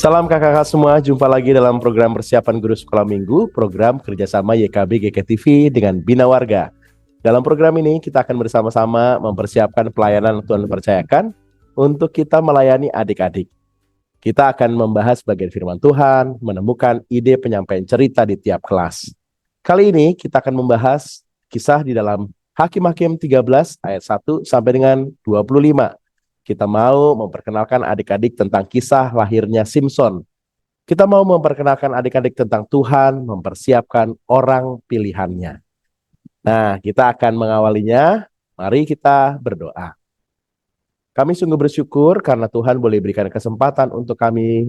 Salam kakak-kakak semua, jumpa lagi dalam program Persiapan Guru Sekolah Minggu, program kerjasama YKB GKTV dengan Bina Warga. Dalam program ini kita akan bersama-sama mempersiapkan pelayanan yang Tuhan percayakan untuk kita melayani adik-adik. Kita akan membahas bagian firman Tuhan, menemukan ide penyampaian cerita di tiap kelas. Kali ini kita akan membahas kisah di dalam Hakim-Hakim 13 ayat 1 sampai dengan 25. Kita mau memperkenalkan adik-adik tentang kisah lahirnya Simson. Kita mau memperkenalkan adik-adik tentang Tuhan mempersiapkan orang pilihannya. Nah, kita akan mengawalinya. Mari kita berdoa. Kami sungguh bersyukur karena Tuhan boleh berikan kesempatan untuk kami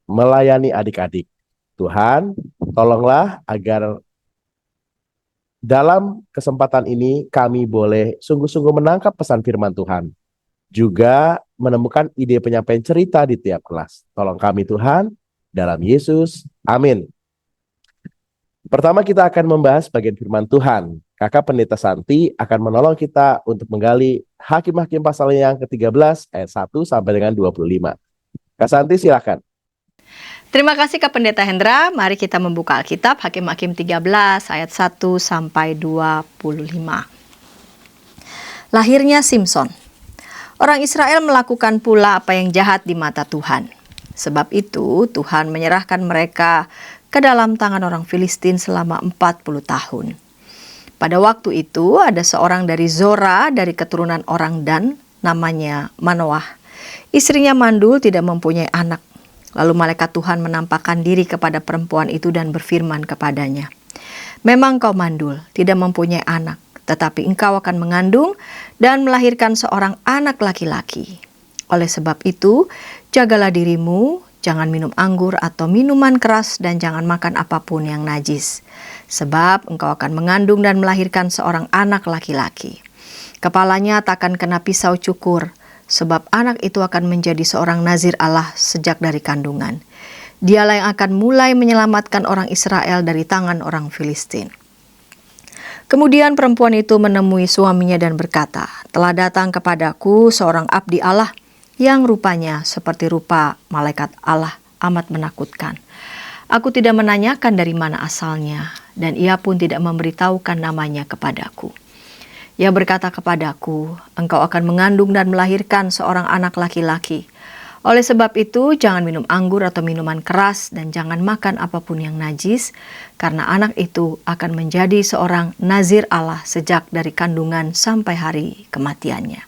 melayani adik-adik. Tuhan, tolonglah agar dalam kesempatan ini kami boleh sungguh-sungguh menangkap pesan firman Tuhan. Juga menemukan ide penyampaian cerita di tiap kelas. Tolong kami Tuhan, dalam Yesus, amin. Pertama kita akan membahas bagian firman Tuhan. Kakak Pendeta Santi akan menolong kita untuk menggali Hakim-Hakim pasal yang ke-13 ayat 1 sampai dengan 25. Kak Santi silakan. Terima kasih Kak Pendeta Hendra. Mari kita membuka Alkitab Hakim-Hakim 13 ayat 1 sampai 25. Lahirnya Simson. Orang Israel melakukan pula apa yang jahat di mata Tuhan. Sebab itu Tuhan menyerahkan mereka ke dalam tangan orang Filistin selama 40 tahun. Pada waktu itu ada seorang dari Zora dari keturunan orang Dan, namanya Manoah. Istrinya mandul, tidak mempunyai anak. Lalu malaikat Tuhan menampakkan diri kepada perempuan itu dan berfirman kepadanya, "Memang kau mandul, tidak mempunyai anak. Tetapi engkau akan mengandung dan melahirkan seorang anak laki-laki. Oleh sebab itu, jagalah dirimu, jangan minum anggur atau minuman keras dan jangan makan apapun yang najis. Sebab engkau akan mengandung dan melahirkan seorang anak laki-laki. Kepalanya takkan kena pisau cukur, sebab anak itu akan menjadi seorang nazir Allah sejak dari kandungan. Dialah yang akan mulai menyelamatkan orang Israel dari tangan orang Filistin." Kemudian perempuan itu menemui suaminya dan berkata, "Telah datang kepadaku seorang abdi Allah yang rupanya seperti rupa malaikat Allah, amat menakutkan. Aku tidak menanyakan dari mana asalnya, dan ia pun tidak memberitahukan namanya kepadaku. Ia berkata kepadaku, engkau akan mengandung dan melahirkan seorang anak laki-laki. Oleh sebab itu, jangan minum anggur atau minuman keras dan jangan makan apapun yang najis, karena anak itu akan menjadi seorang nazir Allah sejak dari kandungan sampai hari kematiannya."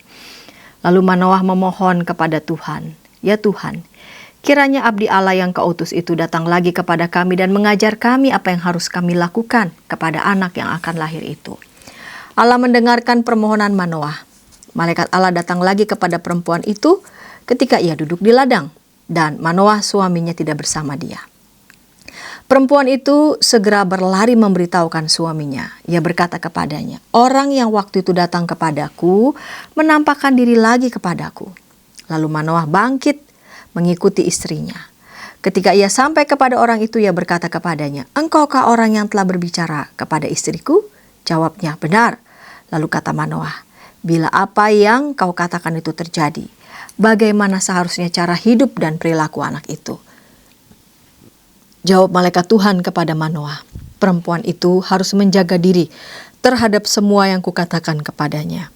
Lalu Manoah memohon kepada Tuhan, "Ya Tuhan, kiranya abdi Allah yang kau utus itu datang lagi kepada kami dan mengajar kami apa yang harus kami lakukan kepada anak yang akan lahir itu." Allah mendengarkan permohonan Manoah. Malaikat Allah datang lagi kepada perempuan itu ketika ia duduk di ladang, dan Manoah suaminya tidak bersama dia. Perempuan itu segera berlari memberitahukan suaminya. Ia berkata kepadanya, "Orang yang waktu itu datang kepadaku menampakkan diri lagi kepadaku." Lalu Manoah bangkit mengikuti istrinya. Ketika ia sampai kepada orang itu, ia berkata kepadanya, "Engkaukah orang yang telah berbicara kepada istriku?" Jawabnya, "Benar." Lalu kata Manoah, "Bila apa yang kau katakan itu terjadi, bagaimana seharusnya cara hidup dan perilaku anak itu?" Jawab malaikat Tuhan kepada Manoah, "Perempuan itu harus menjaga diri terhadap semua yang kukatakan kepadanya.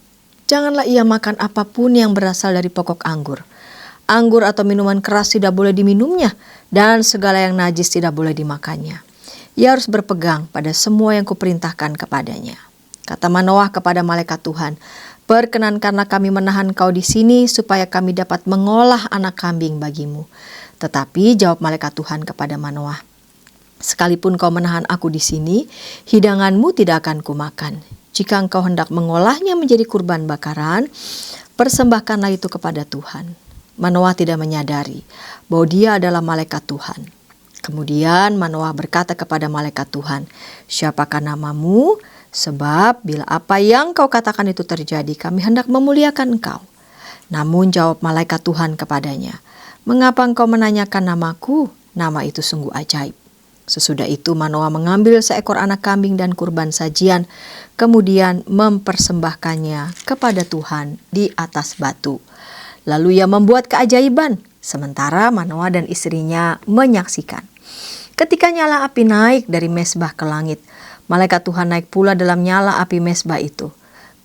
Janganlah ia makan apapun yang berasal dari pokok anggur. Anggur atau minuman keras tidak boleh diminumnya, dan segala yang najis tidak boleh dimakannya. Ia harus berpegang pada semua yang kuperintahkan kepadanya." Kata Manoah kepada malaikat Tuhan, "Perkenankanlah kami menahan kau di sini supaya kami dapat mengolah anak kambing bagimu." Tetapi jawab malaikat Tuhan kepada Manoah, "Sekalipun kau menahan aku di sini, hidanganmu tidak akan kumakan. Jika engkau hendak mengolahnya menjadi kurban bakaran, persembahkanlah itu kepada Tuhan." Manoah tidak menyadari bahwa dia adalah malaikat Tuhan. Kemudian Manoah berkata kepada malaikat Tuhan, "Siapakah namamu? Sebab bila apa yang kau katakan itu terjadi, kami hendak memuliakan engkau." Namun jawab malaikat Tuhan kepadanya, "Mengapa engkau menanyakan namaku? Nama itu sungguh ajaib." Sesudah itu Manoah mengambil seekor anak kambing dan kurban sajian, kemudian mempersembahkannya kepada Tuhan di atas batu. Lalu ia membuat keajaiban, sementara Manoah dan istrinya menyaksikan. Ketika nyala api naik dari mezbah ke langit, malaikat Tuhan naik pula dalam nyala api mezbah itu.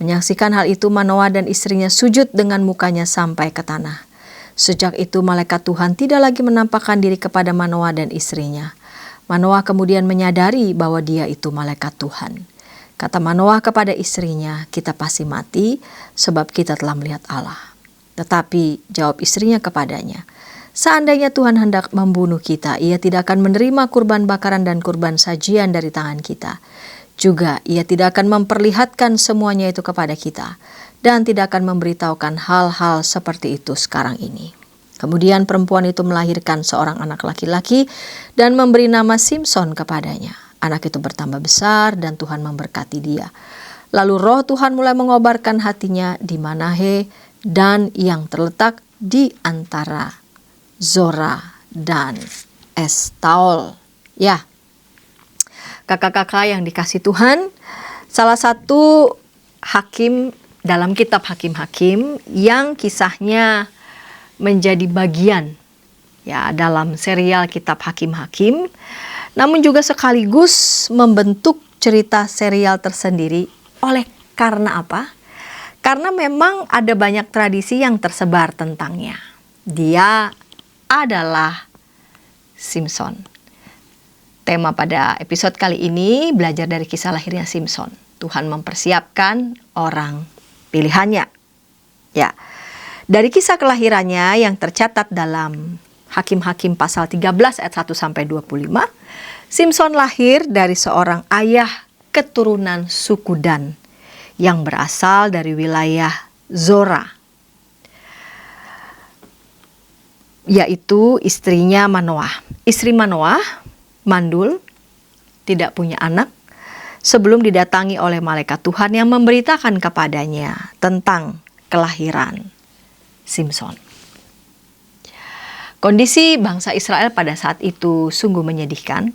Menyaksikan hal itu, Manoah dan istrinya sujud dengan mukanya sampai ke tanah. Sejak itu malaikat Tuhan tidak lagi menampakkan diri kepada Manoah dan istrinya. Manoah kemudian menyadari bahwa dia itu malaikat Tuhan. Kata Manoah kepada istrinya, "Kita pasti mati sebab kita telah melihat Allah." Tetapi jawab istrinya kepadanya, "Seandainya Tuhan hendak membunuh kita, Ia tidak akan menerima kurban bakaran dan kurban sajian dari tangan kita. Juga Ia tidak akan memperlihatkan semuanya itu kepada kita dan tidak akan memberitahukan hal-hal seperti itu sekarang ini." Kemudian perempuan itu melahirkan seorang anak laki-laki dan memberi nama Simson kepadanya. Anak itu bertambah besar dan Tuhan memberkati dia. Lalu roh Tuhan mulai mengobarkan hatinya di Manahe dan yang terletak di antara Zora dan Estaol. Ya, kakak-kakak yang dikasih Tuhan, salah satu hakim dalam kitab Hakim-Hakim yang kisahnya menjadi bagian ya dalam serial kitab Hakim-Hakim, namun juga sekaligus membentuk cerita serial tersendiri. Oleh karena apa? Karena memang ada banyak tradisi yang tersebar tentangnya. Dia adalah Simson. Tema pada episode kali ini belajar dari kisah lahirnya Simson. Tuhan mempersiapkan orang pilihannya. Ya. Dari kisah kelahirannya yang tercatat dalam Hakim-Hakim pasal 13 ayat 1 sampai 25, Simson lahir dari seorang ayah keturunan suku Dan yang berasal dari wilayah Zora, yaitu istrinya Manoah. Istri Manoah mandul, tidak punya anak, sebelum didatangi oleh malaikat Tuhan yang memberitakan kepadanya tentang kelahiran Simson. Kondisi bangsa Israel pada saat itu sungguh menyedihkan.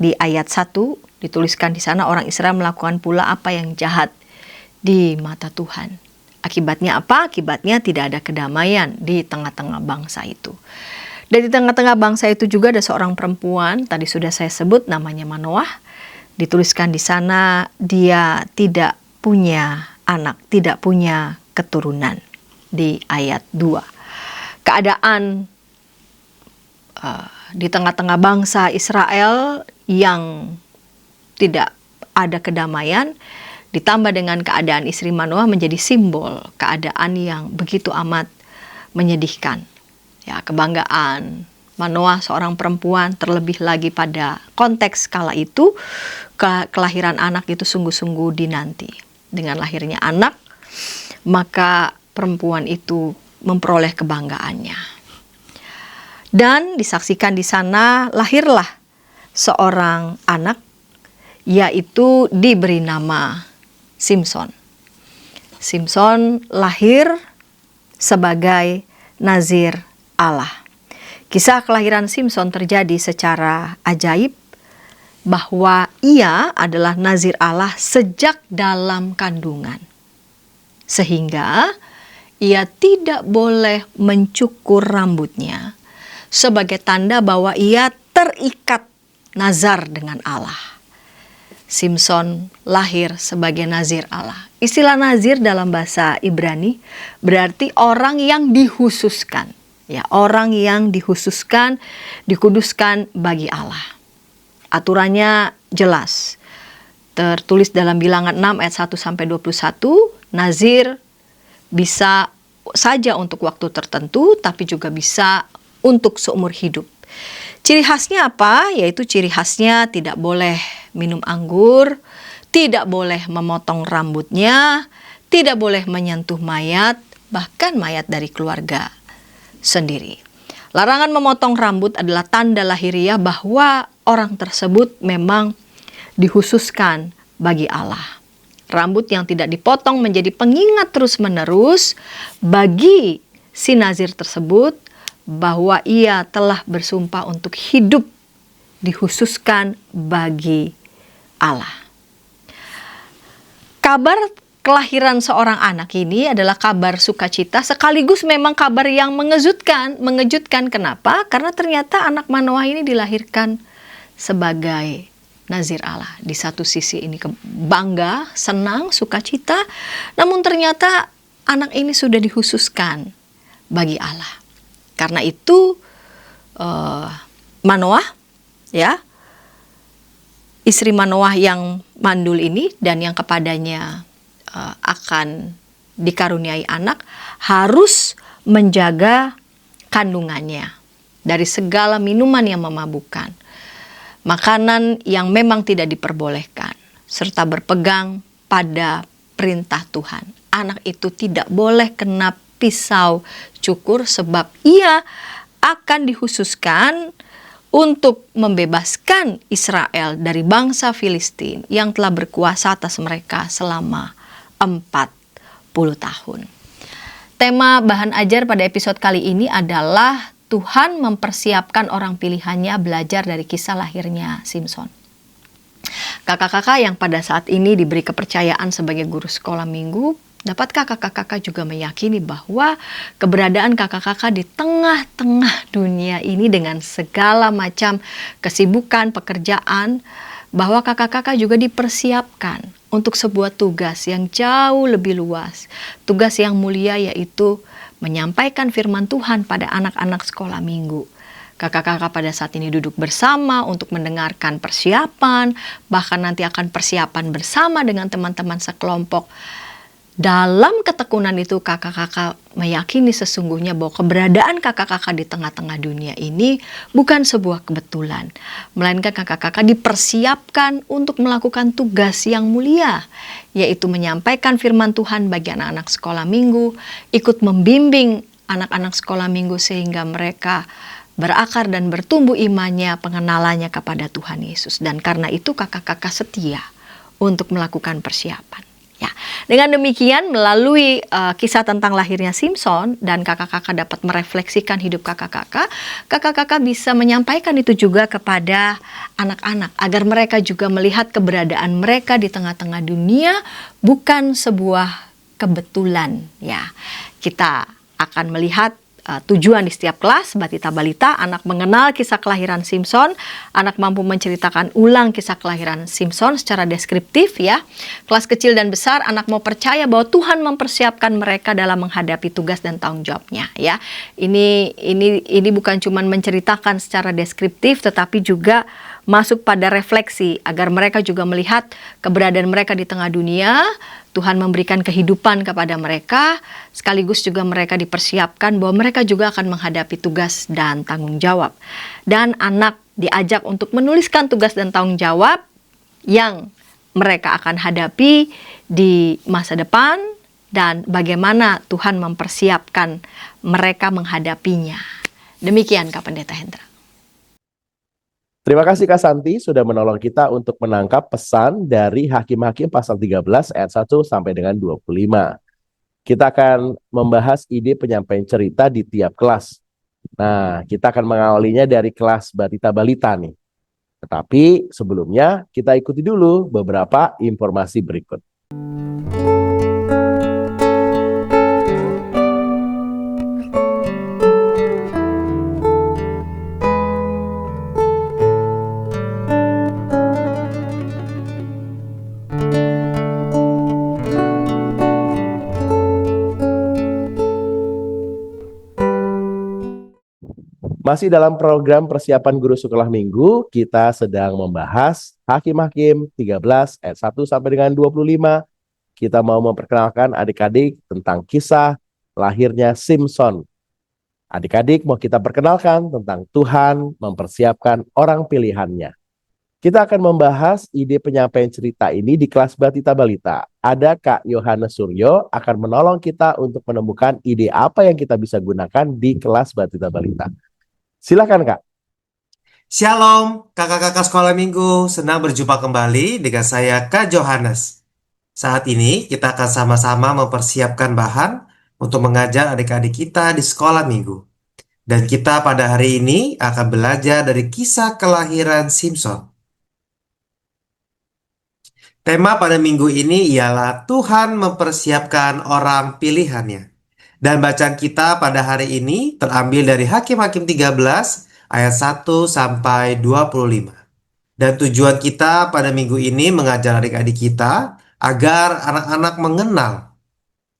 Di ayat 1 dituliskan di sana, orang Israel melakukan pula apa yang jahat di mata Tuhan. Akibatnya apa? Akibatnya tidak ada kedamaian di tengah-tengah bangsa itu. Dan di tengah-tengah bangsa itu juga ada seorang perempuan, tadi sudah saya sebut namanya Manoah. Dituliskan di sana dia tidak punya anak, tidak punya keturunan di ayat 2. Keadaan di tengah-tengah bangsa Israel yang tidak ada kedamaian, ditambah dengan keadaan istri Manoah menjadi simbol keadaan yang begitu amat menyedihkan. Ya, kebanggaan Manoah seorang perempuan, terlebih lagi pada konteks kala itu, kelahiran anak itu sungguh-sungguh dinanti. Dengan lahirnya anak, maka perempuan itu memperoleh kebanggaannya. Dan disaksikan di sana lahirlah seorang anak, yaitu diberi nama Simson. Simson lahir sebagai Nazir Allah. Kisah kelahiran Simson terjadi secara ajaib bahwa ia adalah Nazir Allah sejak dalam kandungan. Sehingga ia tidak boleh mencukur rambutnya sebagai tanda bahwa ia terikat nazar dengan Allah. Simson lahir sebagai Nazir Allah. Istilah Nazir dalam bahasa Ibrani berarti orang yang dikhususkan. Ya, orang yang dikhususkan, dikuduskan bagi Allah. Aturannya jelas. Tertulis dalam Bilangan 6 ayat 1 sampai 21, Nazir bisa saja untuk waktu tertentu, tapi juga bisa untuk seumur hidup. Ciri khasnya apa? Yaitu ciri khasnya tidak boleh minum anggur, tidak boleh memotong rambutnya, tidak boleh menyentuh mayat, bahkan mayat dari keluarga sendiri. Larangan memotong rambut adalah tanda lahiriah bahwa orang tersebut memang dikhususkan bagi Allah. Rambut yang tidak dipotong menjadi pengingat terus-menerus bagi si Nazir tersebut bahwa ia telah bersumpah untuk hidup dikhususkan bagi Allah. Kabar kelahiran seorang anak ini adalah kabar sukacita sekaligus memang kabar yang mengejutkan. Mengejutkan kenapa? Karena ternyata anak Manoah ini dilahirkan sebagai Nazir Allah. Di satu sisi ini bangga, senang, sukacita, namun ternyata anak ini sudah dikhususkan bagi Allah. Karena itu Manoah, ya, istri Manoah yang mandul ini dan yang kepadanya akan dikaruniai anak harus menjaga kandungannya dari segala minuman yang memabukkan, makanan yang memang tidak diperbolehkan, serta berpegang pada perintah Tuhan. Anak itu tidak boleh kena pisau cukur sebab ia akan dikhususkan untuk membebaskan Israel dari bangsa Filistin yang telah berkuasa atas mereka selama 40 tahun. Tema bahan ajar pada episode kali ini adalah Tuhan mempersiapkan orang pilihannya belajar dari kisah lahirnya Simson. Kakak-kakak yang pada saat ini diberi kepercayaan sebagai guru sekolah minggu, dapatkah kakak-kakak juga meyakini bahwa keberadaan kakak-kakak di tengah-tengah dunia ini dengan segala macam kesibukan, pekerjaan, bahwa kakak-kakak juga dipersiapkan untuk sebuah tugas yang jauh lebih luas, tugas yang mulia, yaitu menyampaikan firman Tuhan pada anak-anak sekolah minggu. Kakak-kakak pada saat ini duduk bersama untuk mendengarkan persiapan, bahkan nanti akan persiapan bersama dengan teman-teman sekelompok. Dalam ketekunan itu kakak-kakak meyakini sesungguhnya bahwa keberadaan kakak-kakak di tengah-tengah dunia ini bukan sebuah kebetulan, melainkan kakak-kakak dipersiapkan untuk melakukan tugas yang mulia, yaitu menyampaikan firman Tuhan bagi anak-anak sekolah minggu, ikut membimbing anak-anak sekolah minggu sehingga mereka berakar dan bertumbuh imannya, pengenalannya kepada Tuhan Yesus. Dan karena itu kakak-kakak setia untuk melakukan persiapan. Ya, dengan demikian melalui kisah tentang lahirnya Simson dan kakak-kakak dapat merefleksikan hidup kakak-kakak, kakak-kakak bisa menyampaikan itu juga kepada anak-anak agar mereka juga melihat keberadaan mereka di tengah-tengah dunia bukan sebuah kebetulan. Ya, kita akan melihat tujuan di setiap kelas, Batita Balita, anak mengenal kisah kelahiran Simson, anak mampu menceritakan ulang kisah kelahiran Simson secara deskriptif, ya. Kelas kecil dan besar, anak mau percaya bahwa Tuhan mempersiapkan mereka dalam menghadapi tugas dan tanggung jawabnya, ya. Ini bukan cuma menceritakan secara deskriptif, tetapi juga masuk pada refleksi agar mereka juga melihat keberadaan mereka di tengah dunia. Tuhan memberikan kehidupan kepada mereka, sekaligus juga mereka dipersiapkan bahwa mereka juga akan menghadapi tugas dan tanggung jawab. Dan anak diajak untuk menuliskan tugas dan tanggung jawab yang mereka akan hadapi di masa depan dan bagaimana Tuhan mempersiapkan mereka menghadapinya. Demikian Kak Pendeta Hendra. Terima kasih Kak Santi sudah menolong kita untuk menangkap pesan dari Hakim-Hakim pasal 13 ayat 1 sampai dengan 25. Kita akan membahas ide penyampaian cerita di tiap kelas. Nah, kita akan mengawalinya dari kelas Batita Balita nih. Tetapi sebelumnya kita ikuti dulu beberapa informasi berikut. Masih dalam program persiapan guru sekolah minggu, kita sedang membahas Hakim-Hakim 13 ayat 1 sampai dengan 25. Kita mau memperkenalkan adik-adik tentang kisah lahirnya Simson. Adik-adik mau kita perkenalkan tentang Tuhan mempersiapkan orang pilihannya. Kita akan membahas ide penyampaian cerita ini di kelas Batita Balita. Ada Kak Yohanes Suryo akan menolong kita untuk menemukan ide apa yang kita bisa gunakan di kelas Batita Balita. Silakan Kak. Shalom, kakak-kakak sekolah minggu. Senang berjumpa kembali dengan saya Kak Johannes. Saat ini kita akan sama-sama mempersiapkan bahan untuk mengajar adik-adik kita di sekolah minggu. Dan kita pada hari ini akan belajar dari kisah kelahiran Simson. Tema pada minggu ini ialah Tuhan mempersiapkan orang pilihannya. Dan bacaan kita pada hari ini terambil dari Hakim-Hakim 13 ayat 1 sampai 25. Dan tujuan kita pada minggu ini mengajar adik-adik kita agar anak-anak mengenal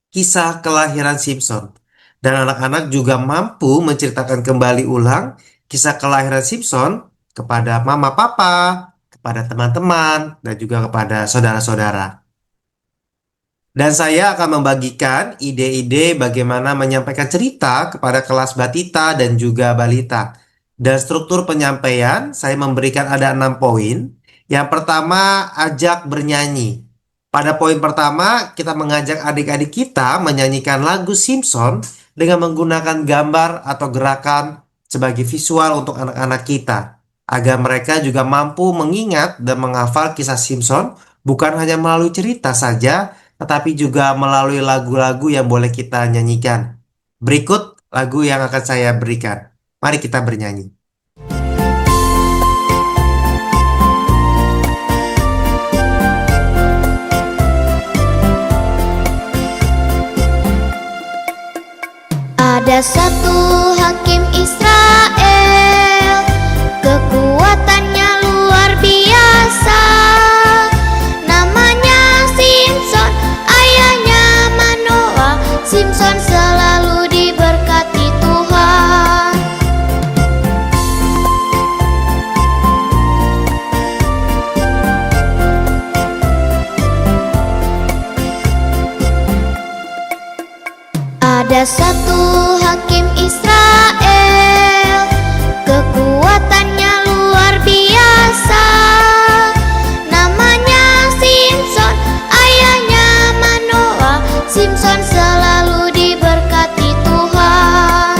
kisah kelahiran Simpson. Dan anak-anak juga mampu menceritakan kembali ulang kisah kelahiran Simpson kepada mama papa, kepada teman-teman, dan juga kepada saudara-saudara. Dan saya akan membagikan ide-ide bagaimana menyampaikan cerita kepada kelas batita dan juga balita. Dan struktur penyampaian saya memberikan ada 6 poin. Yang pertama, ajak bernyanyi. Pada poin pertama, kita mengajak adik-adik kita menyanyikan lagu Simpson dengan menggunakan gambar atau gerakan sebagai visual untuk anak-anak kita, agar mereka juga mampu mengingat dan menghafal kisah Simpson bukan hanya melalui cerita saja, tetapi juga melalui lagu-lagu yang boleh kita nyanyikan. Berikut lagu yang akan saya berikan. Mari kita bernyanyi. Ada satu hakim Israel, kekuatannya luar biasa. Namanya Simpson, ayahnya Manoah. Simpson selalu diberkati Tuhan. Ada satu hakim Israel, kekuatannya luar biasa. Namanya Simpson, ayahnya Manoah. Simpson selalu diberkati Tuhan.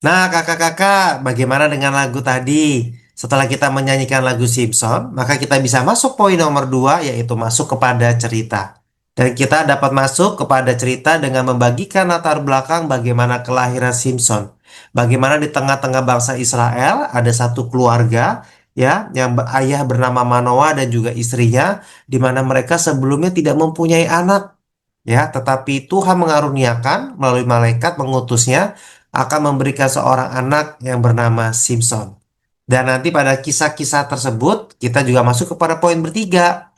Nah, kakak-kakak, bagaimana dengan lagu tadi? Setelah kita menyanyikan lagu Simpson, maka kita bisa masuk poin nomor 2, yaitu masuk kepada cerita. Dan kita dapat masuk kepada cerita dengan membagikan latar belakang bagaimana kelahiran Simpson. Bagaimana di tengah-tengah bangsa Israel ada satu keluarga ya yang ayah bernama Manoah dan juga istrinya, di mana mereka sebelumnya tidak mempunyai anak ya, tetapi Tuhan mengaruniakan melalui malaikat mengutusnya akan memberikan seorang anak yang bernama Simpson. Dan nanti pada kisah-kisah tersebut kita juga masuk kepada poin bertiga.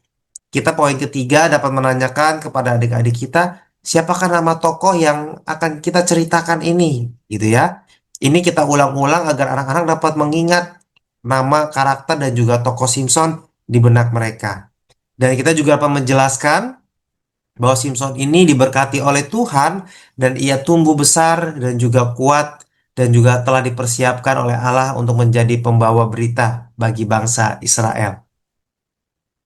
Kita poin ketiga dapat menanyakan kepada adik-adik kita, siapakah nama tokoh yang akan kita ceritakan ini, gitu ya. Ini kita ulang-ulang agar anak-anak dapat mengingat nama, karakter, dan juga tokoh Simpson di benak mereka. Dan kita juga dapat menjelaskan bahwa Simpson ini diberkati oleh Tuhan dan ia tumbuh besar dan juga kuat dan juga telah dipersiapkan oleh Allah untuk menjadi pembawa berita bagi bangsa Israel.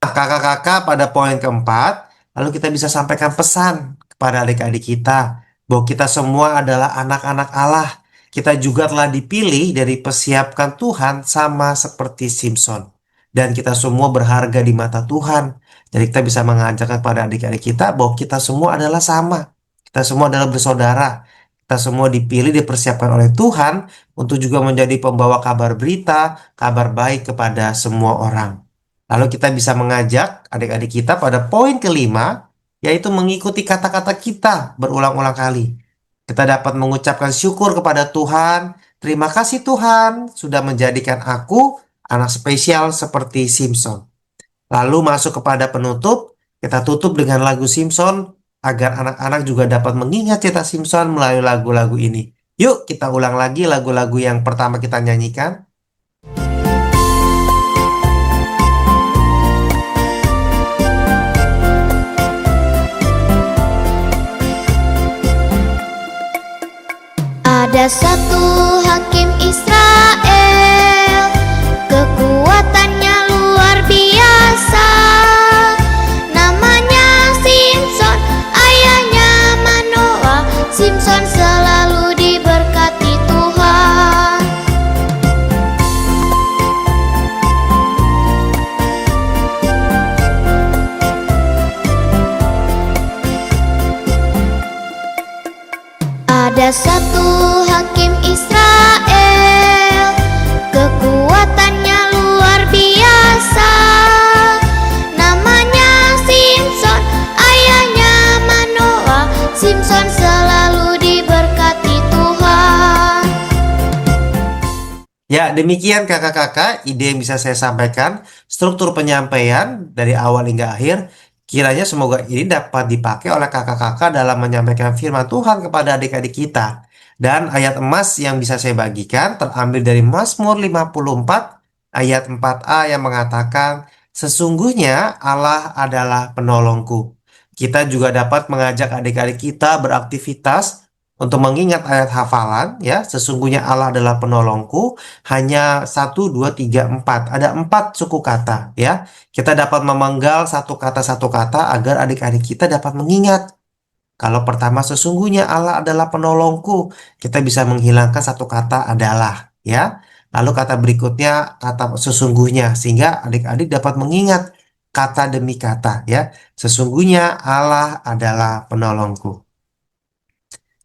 Nah, kakak-kakak, pada poin keempat, lalu kita bisa sampaikan pesan kepada adik-adik kita bahwa kita semua adalah anak-anak Allah. Kita juga telah dipilih dari persiapkan Tuhan sama seperti Simpson. Dan kita semua berharga di mata Tuhan. Jadi kita bisa mengajarkan kepada adik-adik kita bahwa kita semua adalah sama. Kita semua adalah bersaudara. Kita semua dipilih, dipersiapkan oleh Tuhan untuk juga menjadi pembawa kabar berita, kabar baik kepada semua orang. Lalu kita bisa mengajak adik-adik kita pada poin kelima, yaitu mengikuti kata-kata kita berulang-ulang kali. Kita dapat mengucapkan syukur kepada Tuhan. Terima kasih Tuhan sudah menjadikan aku anak spesial seperti Simpson. Lalu masuk kepada penutup, kita tutup dengan lagu Simpson agar anak-anak juga dapat mengingat cerita Simpson melalui lagu-lagu ini. Yuk kita ulang lagi lagu-lagu yang pertama kita nyanyikan. Ada satu hakim Israel, kekuatannya luar biasa. Namanya Simpson, ayahnya Manoah. Simpson selalu diberkati Tuhan. Ada satu hakim Israel, kekuatannya luar biasa. Ya, demikian kakak-kakak ide yang bisa saya sampaikan, struktur penyampaian dari awal hingga akhir. Kiranya semoga ini dapat dipakai oleh kakak-kakak dalam menyampaikan firman Tuhan kepada adik-adik kita. Dan ayat emas yang bisa saya bagikan terambil dari Mazmur 54 ayat 4a yang mengatakan, "Sesungguhnya Allah adalah penolongku." Kita juga dapat mengajak adik-adik kita beraktivitas untuk mengingat ayat hafalan, ya, sesungguhnya Allah adalah penolongku, hanya satu, dua, tiga, empat. Ada 4 suku kata, ya. Kita dapat memenggal satu kata agar adik-adik kita dapat mengingat. Kalau pertama sesungguhnya Allah adalah penolongku, kita bisa menghilangkan satu kata adalah, ya. Lalu kata berikutnya kata sesungguhnya, sehingga adik-adik dapat mengingat kata demi kata, ya. Sesungguhnya Allah adalah penolongku.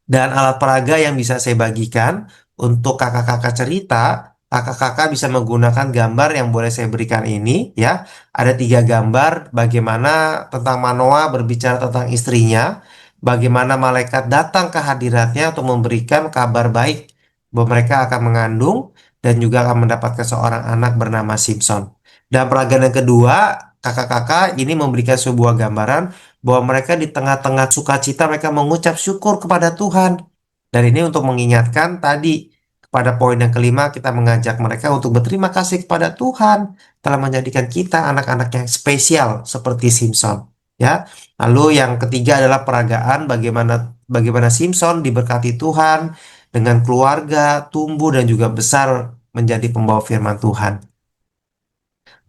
Dan alat peraga yang bisa saya bagikan untuk kakak-kakak cerita, kakak-kakak bisa menggunakan gambar yang boleh saya berikan ini, ya. Ada 3 gambar bagaimana tentang Manoa berbicara tentang istrinya, bagaimana malaikat datang ke hadiratnya untuk memberikan kabar baik bahwa mereka akan mengandung dan juga akan mendapatkan seorang anak bernama Simpson. Dan peragaan yang kedua, kakak-kakak ini memberikan sebuah gambaran bahwa mereka di tengah-tengah sukacita mereka mengucap syukur kepada Tuhan. Dan ini untuk mengingatkan tadi pada poin yang kelima kita mengajak mereka untuk berterima kasih kepada Tuhan telah menjadikan kita anak-anak yang spesial seperti Simpson. Ya, lalu yang ketiga adalah peragaan bagaimana Simpson diberkati Tuhan dengan keluarga, tumbuh dan juga besar menjadi pembawa firman Tuhan.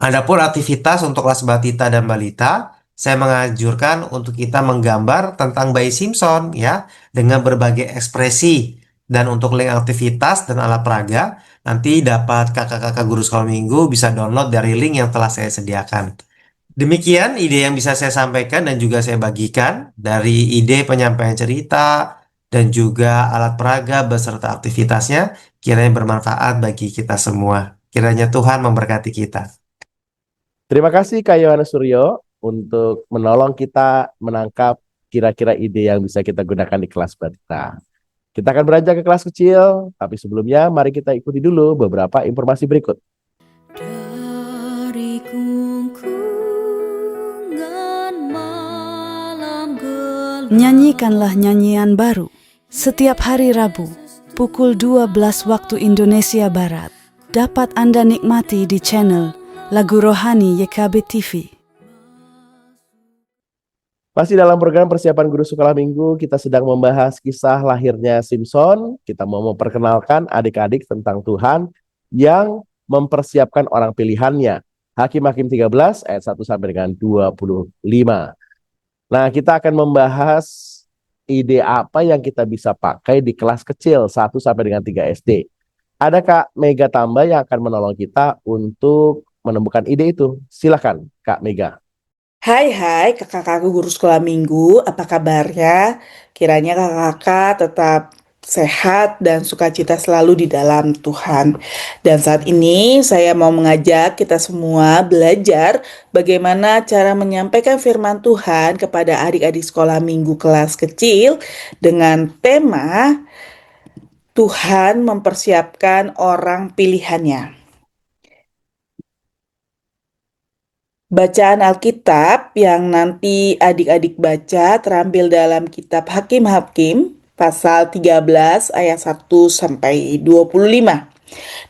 Adapun aktivitas untuk kelas batita dan balita, saya menganjurkan untuk kita menggambar tentang bayi Simpson, ya, dengan berbagai ekspresi. Dan untuk link aktivitas dan alat peraga, nanti dapat kakak-kakak guru sekolah minggu bisa download dari link yang telah saya sediakan. Demikian ide yang bisa saya sampaikan dan juga saya bagikan dari ide penyampaian cerita dan juga alat peraga beserta aktivitasnya, kiranya bermanfaat bagi kita semua. Kiranya Tuhan memberkati kita. Terima kasih Kak Yohanes Suryo untuk menolong kita menangkap kira-kira ide yang bisa kita gunakan di kelas batita. Kita akan beranjak ke kelas kecil, tapi sebelumnya mari kita ikuti dulu beberapa informasi berikut. Dari kungkungan malam gelap. Nyanyikanlah nyanyian baru setiap hari Rabu pukul 12 waktu Indonesia Barat. Dapat Anda nikmati di channel Lagu Rohani YKB TV. Masih dalam program persiapan guru sekolah minggu, kita sedang membahas kisah lahirnya Simpson. Kita mau memperkenalkan adik-adik tentang Tuhan yang mempersiapkan orang pilihannya. Hakim-Hakim 13 ayat 1 sampai dengan 25. Nah, kita akan membahas ide apa yang kita bisa pakai di kelas kecil 1 sampai dengan 3 SD. Ada Kak Mega Tambah yang akan menolong kita untuk menemukan ide itu. Silakan Kak Mega. Hai kakak-kakak guru sekolah minggu, apa kabarnya? Kiranya kakak-kakak tetap sehat dan sukacita selalu di dalam Tuhan. Dan saat ini saya mau mengajak kita semua belajar bagaimana cara menyampaikan firman Tuhan kepada adik-adik sekolah minggu kelas kecil dengan tema Tuhan mempersiapkan orang pilihannya. Bacaan Alkitab yang nanti adik-adik baca terambil dalam kitab Hakim-Hakim pasal 13 ayat 1 sampai 25.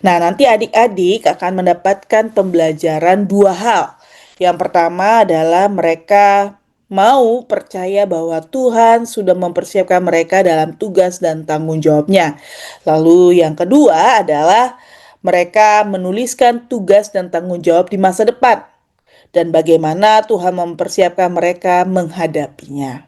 Nah, nanti adik-adik akan mendapatkan pembelajaran 2 hal. Yang pertama adalah mereka mau percaya bahwa Tuhan sudah mempersiapkan mereka dalam tugas dan tanggung jawabnya. Lalu yang kedua adalah mereka menuliskan tugas dan tanggung jawab di masa depan dan bagaimana Tuhan mempersiapkan mereka menghadapinya.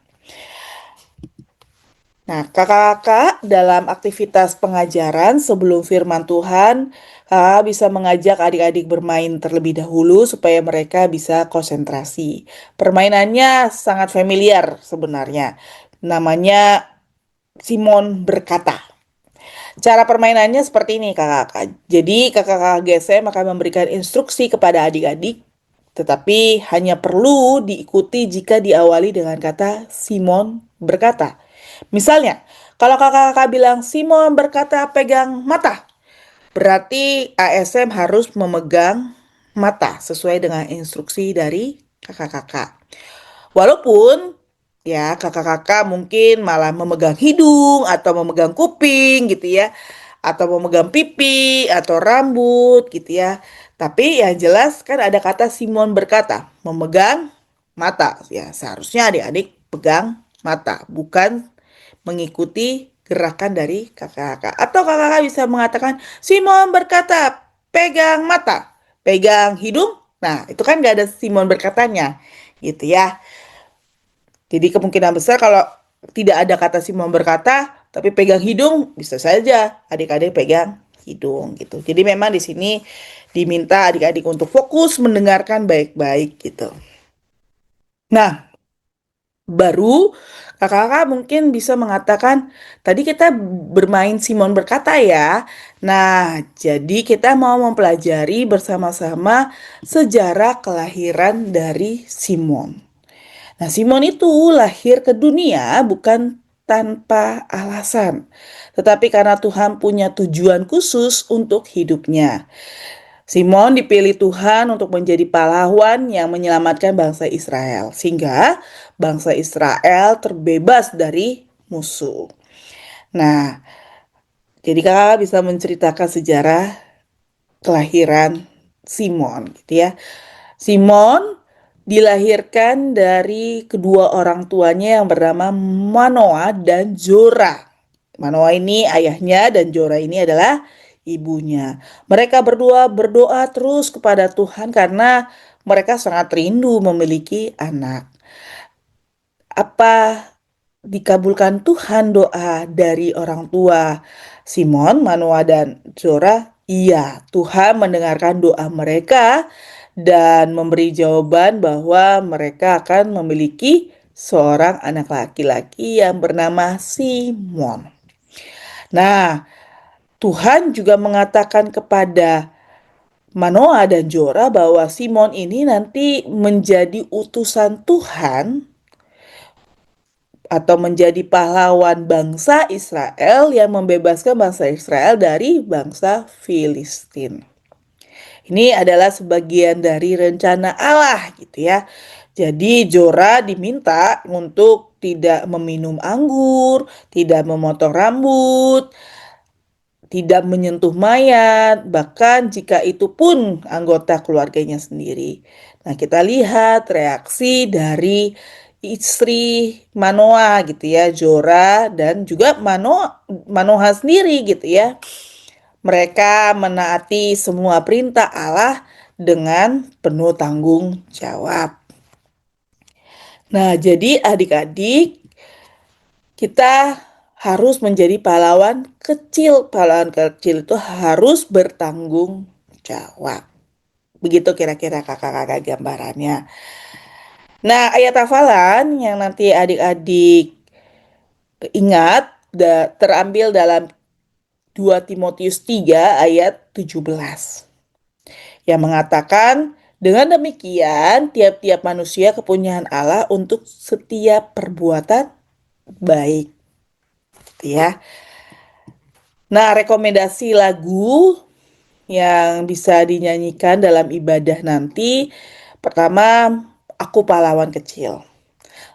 Nah, kakak-kakak dalam aktivitas pengajaran sebelum firman Tuhan, kakak bisa mengajak adik-adik bermain terlebih dahulu supaya mereka bisa konsentrasi. Permainannya sangat familiar sebenarnya. Namanya Simon berkata. Cara permainannya seperti ini kakak-kakak. Jadi kakak-kakak GSM akan memberikan instruksi kepada adik-adik, tetapi hanya perlu diikuti jika diawali dengan kata Simon berkata. Misalnya, kalau kakak-kakak bilang Simon berkata pegang mata, berarti ASM harus memegang mata sesuai dengan instruksi dari kakak-kakak. Walaupun ya kakak-kakak mungkin malah memegang hidung atau memegang kuping gitu ya, atau memegang pipi atau rambut gitu ya. Tapi yang jelas kan ada kata Simon berkata, memegang mata. Ya, seharusnya adik-adik pegang mata, bukan mengikuti gerakan dari kakak-kakak. Atau kakak-kakak bisa mengatakan, Simon berkata, pegang mata, pegang hidung. Nah, itu kan gak ada Simon berkatanya, gitu ya. Jadi kemungkinan besar kalau tidak ada kata Simon berkata, tapi pegang hidung, bisa saja adik-adik pegang hidung gitu. Jadi memang di sini diminta adik-adik untuk fokus mendengarkan baik-baik gitu. Nah, baru kakak-kakak mungkin bisa mengatakan, tadi kita bermain Simon berkata ya. Nah, jadi kita mau mempelajari bersama-sama sejarah kelahiran dari Simon. Nah, Simon itu lahir ke dunia bukan tanpa alasan, tetapi karena Tuhan punya tujuan khusus untuk hidupnya. Simon dipilih Tuhan untuk menjadi pahlawan yang menyelamatkan bangsa Israel, sehingga bangsa Israel terbebas dari musuh. Nah, jadi kakak bisa menceritakan sejarah kelahiran Simon, gitu ya. Simon dilahirkan dari kedua orang tuanya yang bernama Manoah dan Zora. Manoah ini ayahnya dan Zora ini adalah ibunya. Mereka berdua berdoa terus kepada Tuhan karena mereka sangat rindu memiliki anak. Apa dikabulkan Tuhan doa dari orang tua Simon, Manoah, dan Zora? Iya, Tuhan mendengarkan doa mereka dan memberi jawaban bahwa mereka akan memiliki seorang anak laki-laki yang bernama Simon. Nah, Tuhan juga mengatakan kepada Manoah dan Zora bahwa Simon ini nanti menjadi utusan Tuhan atau menjadi pahlawan bangsa Israel yang membebaskan bangsa Israel dari bangsa Filistin. Ini adalah sebagian dari rencana Allah gitu ya. Jadi Zora diminta untuk tidak meminum anggur, tidak memotong rambut, tidak menyentuh mayat, bahkan jika itu pun anggota keluarganya sendiri. Nah, kita lihat reaksi dari istri Manoah gitu ya, Zora dan juga Manoah sendiri gitu ya. Mereka menaati semua perintah Allah dengan penuh tanggung jawab. Nah, jadi adik-adik, kita harus menjadi pahlawan kecil. Pahlawan kecil itu harus bertanggung jawab. Begitu kira-kira kakak-kakak gambarannya. Nah, ayat hafalan yang nanti adik-adik ingat terambil dalam 2 Timotius 3 ayat 17. Yang mengatakan, dengan demikian tiap-tiap manusia kepunyaan Allah untuk setiap perbuatan baik. Ya. Nah, rekomendasi lagu yang bisa dinyanyikan dalam ibadah nanti, pertama, Aku Pahlawan Kecil.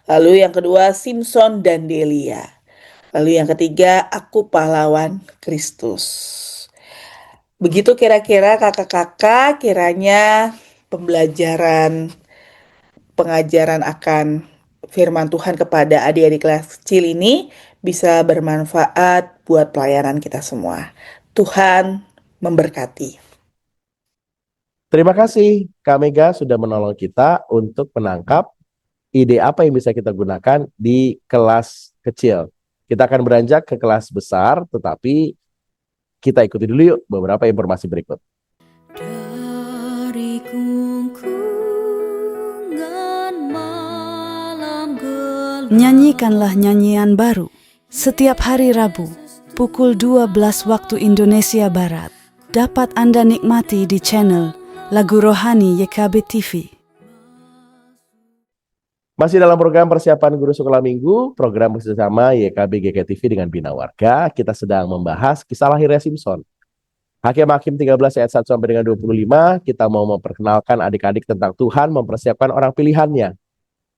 Lalu yang kedua, Simpson dan Delia. Lalu yang ketiga, Aku Pahlawan Kristus. Begitu kira-kira kakak-kakak, kiranya pengajaran akan firman Tuhan kepada adik-adik kelas kecil ini bisa bermanfaat buat pelayanan kita semua. Tuhan memberkati. Terima kasih Kak Mega sudah menolong kita untuk menangkap ide apa yang bisa kita gunakan di kelas kecil. Kita akan beranjak ke kelas besar, tetapi kita ikuti dulu yuk beberapa informasi berikut. Dari kungkungan malam gelap, Nyanyikanlah nyanyian baru setiap hari Rabu pukul 12 waktu Indonesia Barat. Dapat Anda nikmati di channel Lagu Rohani YKB TV. Masih dalam program persiapan guru sekolah minggu, program bersama YKB GKTV dengan Bina Warga, kita sedang membahas kisah lahirnya Simpson. Hakim-Hakim 13 ayat 1 sampai dengan 25, kita mau memperkenalkan adik-adik tentang Tuhan mempersiapkan orang pilihannya.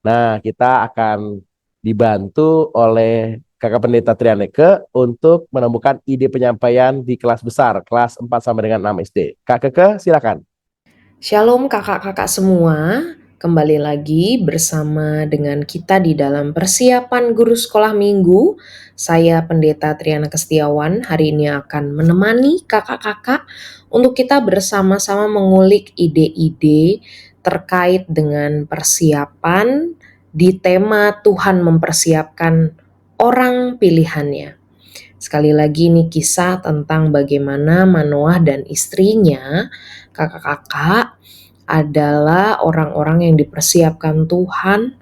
Nah, kita akan dibantu oleh Kakak Pendeta Trianeke untuk menemukan ide penyampaian di kelas besar, kelas 4 sampai dengan 6 SD. Kak Keke, silakan. Shalom kakak-kakak semua, kembali lagi bersama dengan kita di dalam persiapan guru sekolah minggu. Saya Pendeta Trianeke Setiawan, hari ini akan menemani kakak-kakak untuk kita bersama-sama mengulik ide-ide terkait dengan persiapan di tema Tuhan mempersiapkan orang pilihannya. Sekali lagi ini kisah tentang bagaimana Manoah dan istrinya, kakak-kakak, adalah orang-orang yang dipersiapkan Tuhan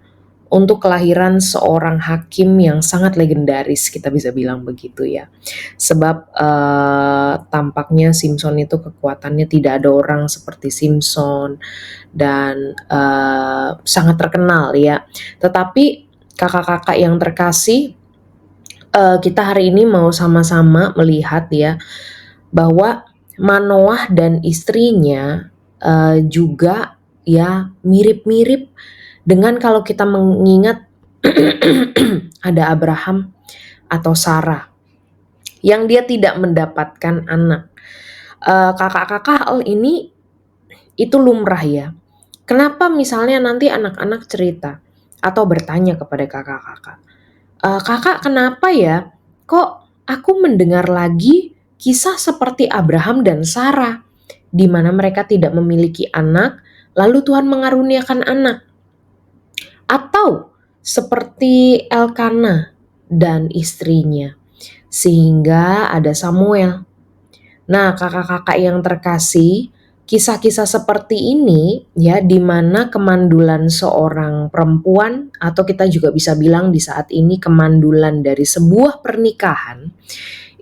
untuk kelahiran seorang hakim yang sangat legendaris, kita bisa bilang begitu ya. Sebab tampaknya Simson itu kekuatannya tidak ada orang seperti Simson dan sangat terkenal ya. Tetapi kakak-kakak yang terkasih, kita hari ini mau sama-sama melihat ya bahwa Manoah dan istrinya juga ya mirip-mirip dengan kalau kita mengingat ada Abraham atau Sarah yang dia tidak mendapatkan anak. Kakak-kakak hal ini itu lumrah ya. Kenapa misalnya nanti anak-anak cerita atau bertanya kepada kakak-kakak, kakak kenapa ya kok aku mendengar lagi kisah seperti Abraham dan Sarah di mana mereka tidak memiliki anak lalu Tuhan mengaruniakan anak, atau seperti Elkana dan istrinya sehingga ada Samuel. Nah kakak-kakak yang terkasih, kisah-kisah seperti ini ya di mana kemandulan seorang perempuan atau kita juga bisa bilang di saat ini kemandulan dari sebuah pernikahan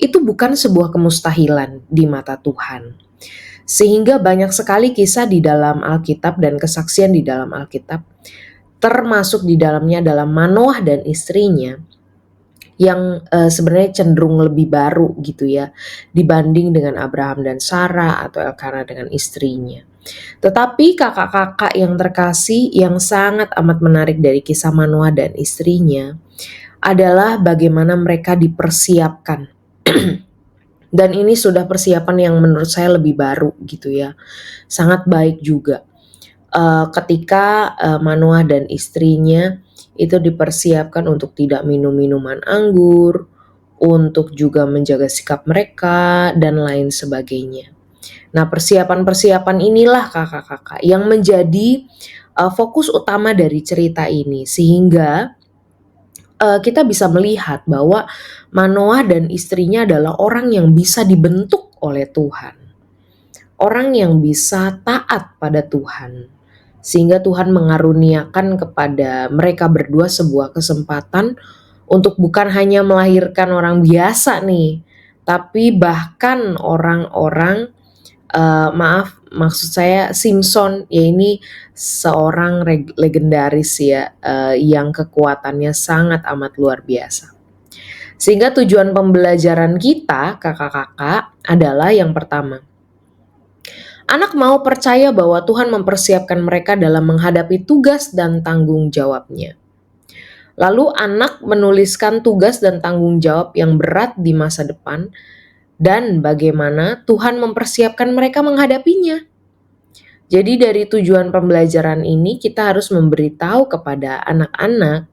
itu bukan sebuah kemustahilan di mata Tuhan. Sehingga banyak sekali kisah di dalam Alkitab dan kesaksian di dalam Alkitab, termasuk di dalamnya adalah Manoah dan istrinya yang sebenarnya cenderung lebih baru gitu ya dibanding dengan Abraham dan Sarah atau Elkana dengan istrinya. Tetapi kakak-kakak yang terkasih, yang sangat amat menarik dari kisah Manoah dan istrinya adalah bagaimana mereka dipersiapkan. Dan ini sudah persiapan yang menurut saya lebih baru gitu ya, sangat baik juga. Ketika Manoah dan istrinya itu dipersiapkan untuk tidak minum minuman anggur, untuk juga menjaga sikap mereka dan lain sebagainya. Nah persiapan-persiapan inilah kakak-kakak yang menjadi fokus utama dari cerita ini, sehingga kita bisa melihat bahwa Manoah dan istrinya adalah orang yang bisa dibentuk oleh Tuhan, orang yang bisa taat pada Tuhan. Sehingga Tuhan mengaruniakan kepada mereka berdua sebuah kesempatan untuk bukan hanya melahirkan orang biasa nih, tapi bahkan orang-orang, maksud saya Simson ya, ini seorang legendaris ya, yang kekuatannya sangat amat luar biasa. Sehingga tujuan pembelajaran kita kakak-kakak adalah yang pertama, anak mau percaya bahwa Tuhan mempersiapkan mereka dalam menghadapi tugas dan tanggung jawabnya. Lalu anak menuliskan tugas dan tanggung jawab yang berat di masa depan dan bagaimana Tuhan mempersiapkan mereka menghadapinya. Jadi dari tujuan pembelajaran ini kita harus memberitahu kepada anak-anak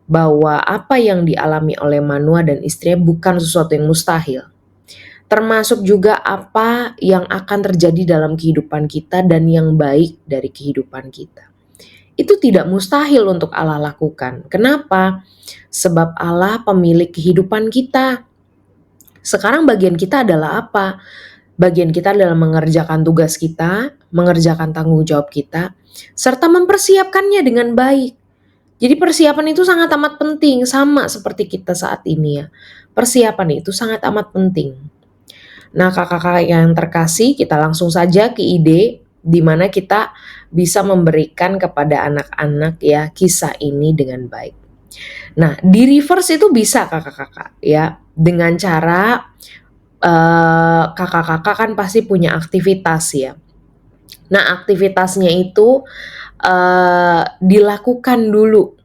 bahwa apa yang dialami oleh Manoah dan istrinya bukan sesuatu yang mustahil. Termasuk juga apa yang akan terjadi dalam kehidupan kita dan yang baik dari kehidupan kita. Itu tidak mustahil untuk Allah lakukan. Kenapa? Sebab Allah pemilik kehidupan kita. Sekarang bagian kita adalah apa? Bagian kita adalah mengerjakan tugas kita, mengerjakan tanggung jawab kita, serta mempersiapkannya dengan baik. Jadi persiapan itu sangat amat penting, sama seperti kita saat ini ya. Persiapan itu sangat amat penting. Nah kakak-kakak yang terkasih, kita langsung saja ke ide di mana kita bisa memberikan kepada anak-anak ya kisah ini dengan baik. Nah di reverse itu bisa kakak-kakak ya, dengan cara kakak-kakak kan pasti punya aktivitas ya. Nah, aktivitasnya itu dilakukan dulu.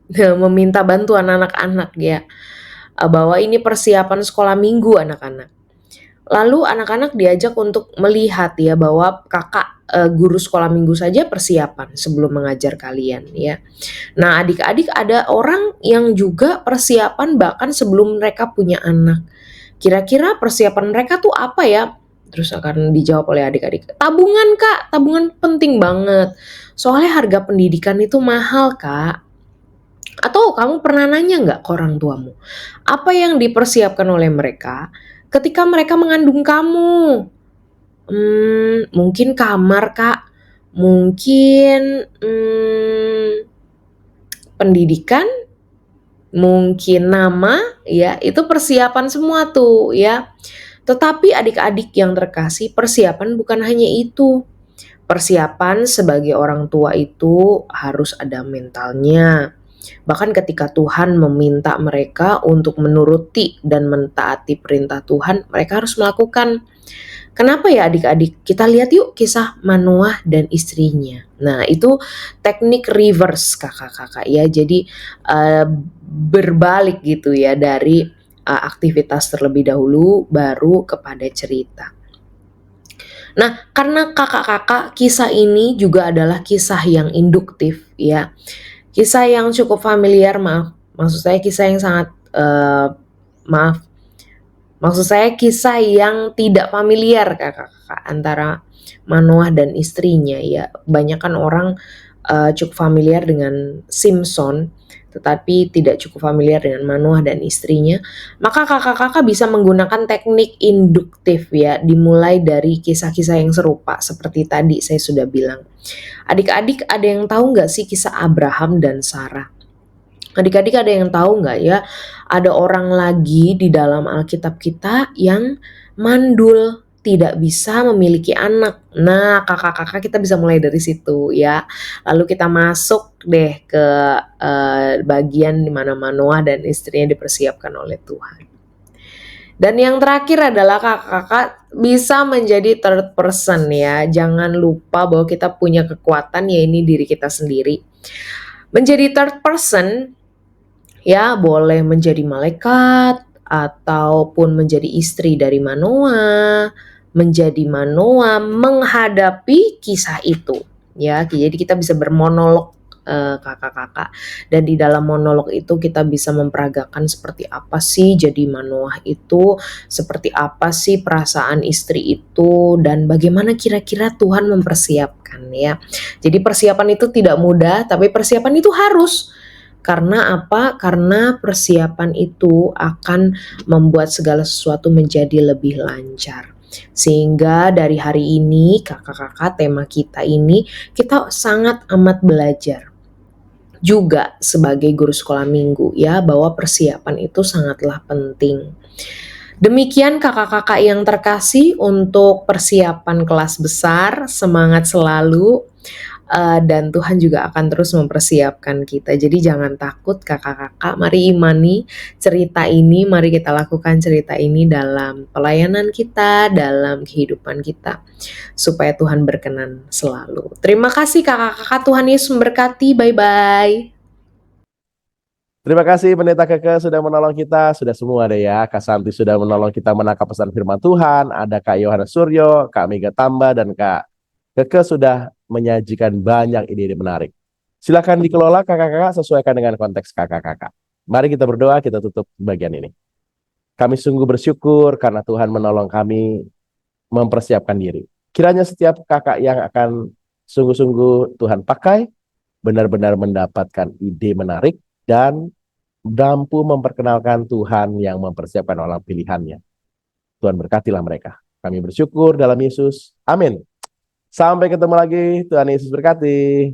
Meminta bantuan anak-anak ya, bahwa ini persiapan sekolah minggu anak-anak. Lalu anak-anak diajak untuk melihat ya bahwa kakak guru sekolah minggu saja persiapan sebelum mengajar kalian ya. Nah, adik-adik ada orang yang juga persiapan bahkan sebelum mereka punya anak. Kira-kira persiapan mereka tuh apa ya? Terus akan dijawab oleh adik-adik, tabungan kak, tabungan penting banget. Soalnya harga pendidikan itu mahal kak. Atau kamu pernah nanya nggak ke orang tuamu, apa yang dipersiapkan oleh mereka ketika mereka mengandung kamu? Mungkin kamar kak, mungkin pendidikan, mungkin nama, ya itu persiapan semua tuh ya. Tetapi adik-adik yang terkasih, persiapan bukan hanya itu. Persiapan sebagai orang tua itu harus ada mentalnya. Bahkan ketika Tuhan meminta mereka untuk menuruti dan mentaati perintah Tuhan, mereka harus melakukan. Kenapa ya adik-adik? Kita lihat yuk kisah Manoah dan istrinya. Nah, itu teknik reverse kakak-kakak ya. Jadi berbalik gitu ya dari aktivitas terlebih dahulu baru kepada cerita. Nah, karena kakak-kakak, kisah ini juga adalah kisah yang induktif ya. Kisah yang cukup familiar, maksud saya kisah yang sangat maksud saya kisah yang tidak familiar kakak-kakak antara Manoah dan istrinya ya. Banyakan orang cukup familiar dengan Simpson, tetapi tidak cukup familiar dengan Manoah dan istrinya. Maka kakak-kakak bisa menggunakan teknik induktif ya, dimulai dari kisah-kisah yang serupa seperti tadi saya sudah bilang. Adik-adik ada yang tahu nggak sih kisah Abraham dan Sarah? Adik-adik ada yang tahu nggak ya, ada orang lagi di dalam Alkitab kita yang mandul, tidak bisa memiliki anak. Nah, kakak-kakak kita bisa mulai dari situ ya. Lalu kita masuk deh ke bagian di mana Manoah dan istrinya dipersiapkan oleh Tuhan. Dan yang terakhir adalah kakak-kakak bisa menjadi third person ya. Jangan lupa bahwa kita punya kekuatan, ya ini diri kita sendiri. Menjadi third person ya, boleh menjadi malaikat ataupun menjadi istri dari Manoah, menjadi Manoah menghadapi kisah itu ya. Jadi kita bisa bermonolog kakak-kakak, dan di dalam monolog itu kita bisa memperagakan seperti apa sih jadi Manoah itu, seperti apa sih perasaan istri itu, dan bagaimana kira-kira Tuhan mempersiapkan ya. Jadi persiapan itu tidak mudah, tapi persiapan itu harus. Karena apa? Karena persiapan itu akan membuat segala sesuatu menjadi lebih lancar. Sehingga dari hari ini kakak-kakak, tema kita ini kita sangat amat belajar juga sebagai guru sekolah minggu ya, bahwa persiapan itu sangatlah penting. Demikian kakak-kakak yang terkasih untuk persiapan kelas besar, semangat selalu. Dan Tuhan juga akan terus mempersiapkan kita. Jadi jangan takut kakak-kakak, mari imani cerita ini, mari kita lakukan cerita ini dalam pelayanan kita, dalam kehidupan kita, supaya Tuhan berkenan selalu. Terima kasih kakak-kakak, Tuhan Yesus memberkati, bye-bye. Terima kasih Pendeta Keke sudah menolong kita, sudah semua deh ya. Kak Santi sudah menolong kita menangkap pesan firman Tuhan, ada Kak Yohanes Suryo, Kak Mega Tamba, dan Kak Keke sudah menyajikan banyak ide-ide menarik. Silakan dikelola kakak-kakak sesuaikan dengan konteks kakak-kakak. Mari kita berdoa, kita tutup bagian ini. Kami sungguh bersyukur karena Tuhan menolong kami mempersiapkan diri. Kiranya setiap kakak yang akan sungguh-sungguh Tuhan pakai, benar-benar mendapatkan ide menarik dan mampu memperkenalkan Tuhan yang mempersiapkan orang pilihannya. Tuhan berkatilah mereka. Kami bersyukur dalam Yesus. Amin. Sampai ketemu lagi. Tuhan Yesus berkati.